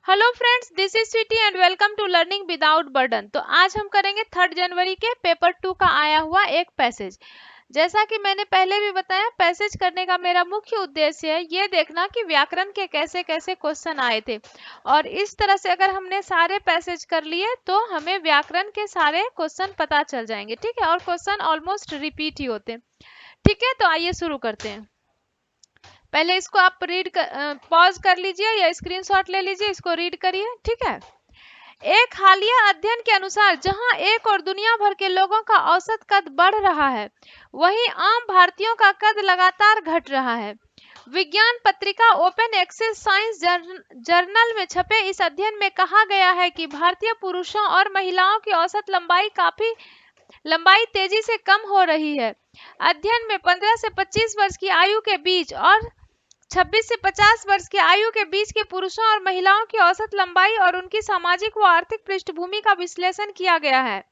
Hello friends, this is Sweety and welcome to learning without burden. तो आज हम करेंगे 3 जनवरी के पेपर 2 का आया हुआ एक पैसेज। जैसा कि मैंने पहले भी बताया, पैसेज करने का मेरा मुख्य उद्देश्य है ये देखना कि व्याकरण के कैसे कैसे क्वेश्चन आए थे, और इस तरह से अगर हमने सारे पैसेज कर लिए तो हमें व्याकरण के सारे क्वेश्चन पता चल जाएंगे। ठीक है, और क्वेश्चन ऑलमोस्ट रिपीट ही होते हैं। ठीक है, तो आइए शुरू करते हैं। पहले इसको आप पॉज कर लीजिए या स्क्रीनशॉट ले लीजिए, इसको रीड करिए। ठीक है। एक हालिया अध्ययन के अनुसार जहां एक और दुनिया भर के लोगों का औसत कद बढ़ रहा है, वहीं आम भारतीयों का कद लगातार घट रहा है। विज्ञान पत्रिका ओपन एक्सेस साइंस जर्नल में छपे इस अध्ययन में कहा गया है कि भारतीय पुरुषों और महिलाओं की औसत लंबाई तेजी से कम हो रही है। अध्ययन में 15 से 25 वर्ष की आयु के बीच और 26 से 50 वर्ष की आयु के बीच के पुरुषों और महिलाओं की औसत लंबाई और उनकी सामाजिक व आर्थिक पृष्ठभूमि का विश्लेषण किया गया है।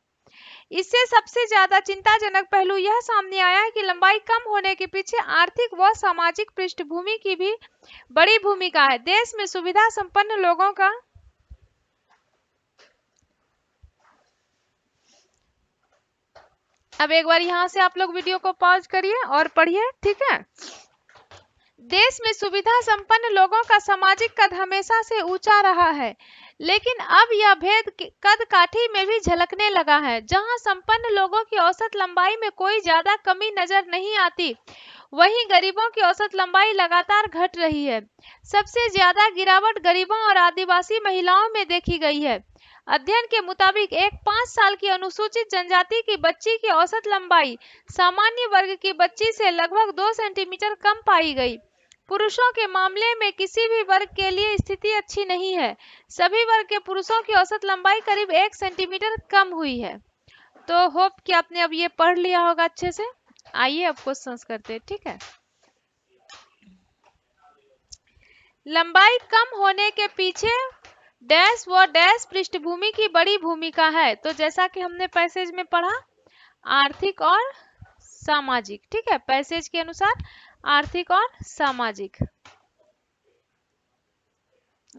इससे सबसे ज्यादा चिंताजनक पहलू यह सामने आया है कि लंबाई कम होने के पीछे आर्थिक व सामाजिक पृष्ठभूमि की भी बड़ी भूमिका है। देश में सुविधा संपन्न लोगों का अब एक बार यहाँ से आप लोग वीडियो को पॉज करिए और पढ़िए। ठीक है। देश में सुविधा संपन्न लोगों का सामाजिक कद हमेशा से ऊंचा रहा है, लेकिन अब यह भेद कद काठी में भी झलकने लगा है। जहां संपन्न लोगों की औसत लंबाई में कोई ज्यादा कमी नजर नहीं आती, वहीं गरीबों की औसत लंबाई लगातार घट रही है। सबसे ज्यादा गिरावट गरीबों और आदिवासी महिलाओं में देखी गई है। अध्ययन के मुताबिक एक 5 साल की अनुसूचित जनजाति की बच्ची की औसत लंबाई सामान्य वर्ग की बच्ची से लगभग 2 सेंटीमीटर कम पाई गई। पुरुषों के मामले में किसी भी वर्ग के लिए स्थिति अच्छी नहीं है। सभी वर्ग के पुरुषों की औसत लंबाई करीब 1 सेंटीमीटर कम हुई है। तो होप कि आपने अब ये पढ़ लिया होगा अच्छे से। आइए अब क्वेश्चंस करते हैं। ठीक है। लंबाई कम होने के पीछे डैश व डैश पृष्ठभूमि की बड़ी भूमिका है। तो जैसा कि हमने पैसेज में पढ़ा, आर्थिक और सामाजिक। ठीक है, पैसेज के अनुसार आर्थिक और सामाजिक।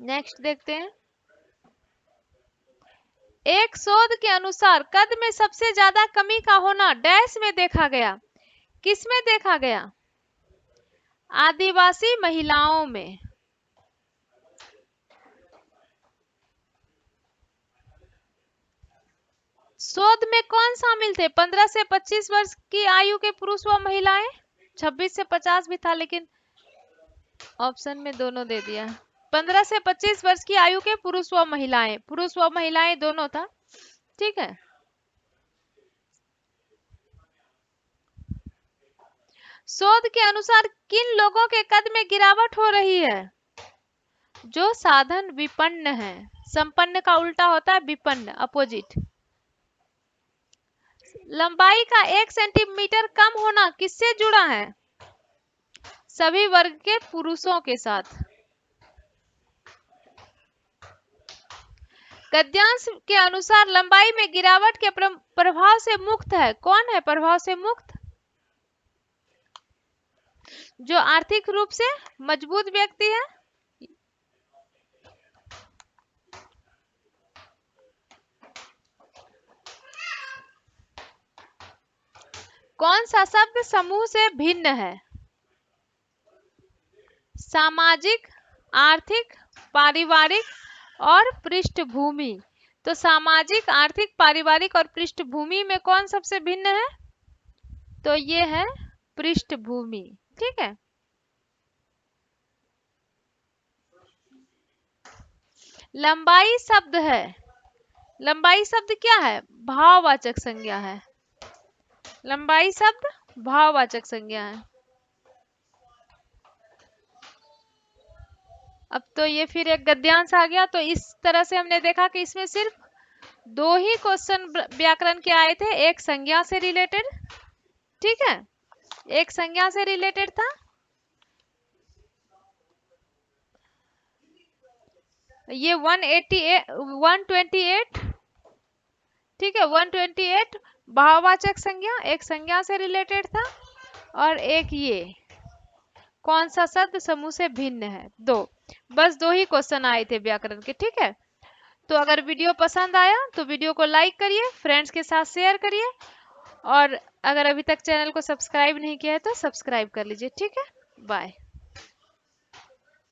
नेक्स्ट देखते हैं। एक शोध के अनुसार कद में सबसे ज्यादा कमी का होना डैश में देखा गया। किस में देखा गया? आदिवासी महिलाओं में। शोध में कौन शामिल थे? 15 से 25 वर्ष की आयु के पुरुष व महिलाएं। 26 से 50 भी था, लेकिन ऑप्शन में दोनों दे दिया। 15 से 25 वर्ष की आयु के पुरुष व महिलाएं दोनों था। ठीक है। शोध के अनुसार किन लोगों के कद में गिरावट हो रही है? जो साधन विपन्न है। संपन्न का उल्टा होता है विपन्न, अपोजिट। लंबाई का 1 सेंटीमीटर कम होना किससे जुड़ा है? सभी वर्ग के पुरुषों के साथ। गद्यांश के अनुसार लंबाई में गिरावट के प्रभाव से मुक्त है। कौन है प्रभाव से मुक्त? जो आर्थिक रूप से मजबूत व्यक्ति है। कौन सा शब्द समूह से भिन्न है? सामाजिक, आर्थिक, पारिवारिक और पृष्ठभूमि। तो सामाजिक, आर्थिक, पारिवारिक और पृष्ठभूमि में कौन सबसे भिन्न है? तो ये है पृष्ठभूमि। ठीक है। लंबाई शब्द है। लंबाई शब्द क्या है? भाववाचक संज्ञा है। लंबाई शब्द भाववाचक संज्ञा है। अब तो ये फिर एक गद्यांश आ गया। तो इस तरह से हमने देखा कि इसमें सिर्फ 2 ही क्वेश्चन व्याकरण के आए थे, एक संज्ञा से रिलेटेड। ठीक है, एक संज्ञा से रिलेटेड था। ये 128। ठीक है, 128 भाववाचक संज्ञा, एक संज्ञा से रिलेटेड था। और एक ये कौन सा शब्द समूह से भिन्न है, 2। बस 2 ही क्वेश्चन आए थे व्याकरण के, ठीक है। तो अगर वीडियो पसंद आया तो वीडियो को लाइक करिए, फ्रेंड्स के साथ शेयर करिए, और अगर अभी तक चैनल को सब्सक्राइब नहीं किया है तो सब्सक्राइब कर लीजिए, ठीक है। बाय।